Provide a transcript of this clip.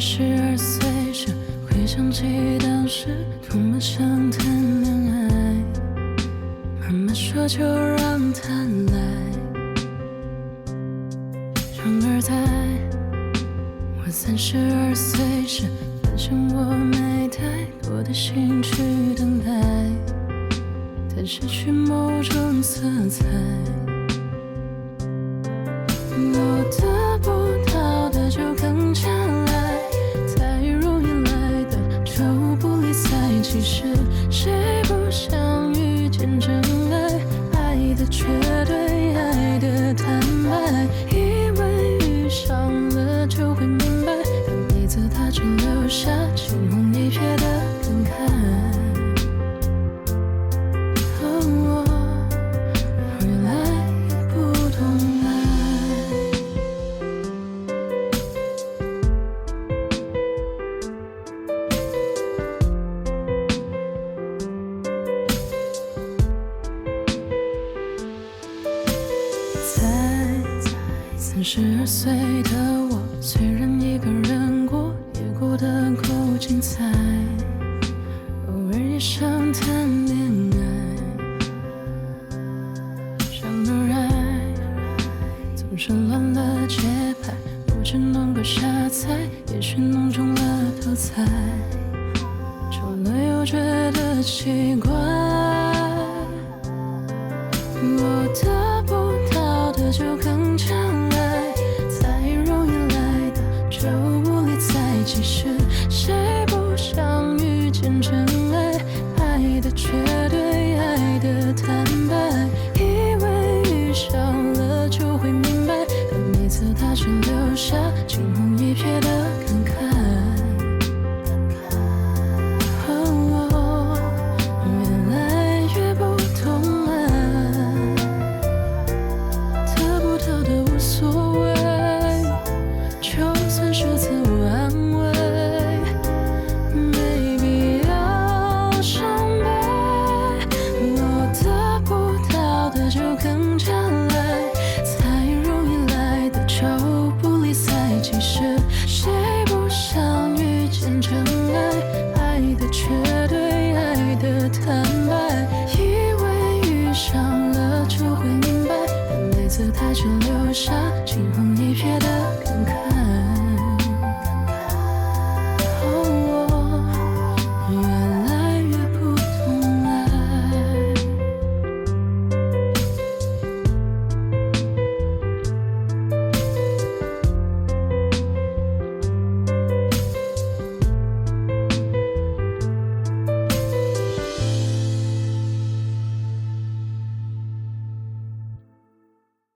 32岁时，回想起当时多么想谈恋爱，妈妈说就让他来。然而在我32岁时，发现我没太多的心去等待，它失去某种色彩。我得不到的就更加来，太容易来的就不理睬。其实谁不想遇见真爱，爱的绝对，爱的坦白，以为遇上了就会明白，但每次它只留下惊鸿一瞥的感慨。32岁的我，虽然一个人过，也过得够精彩，偶尔也想谈恋爱。然而爱总是乱了节拍，我只能够下菜，也许弄中了头菜，久了又觉得奇怪。我得不到的就更加来，太容易来的就不理睬。其实谁不想遇见真爱，爱的绝对，爱的坦白，以为遇上了就会明白，但每次它只留下惊鸿一瞥的感慨。它只留下惊鸿一瞥的感慨。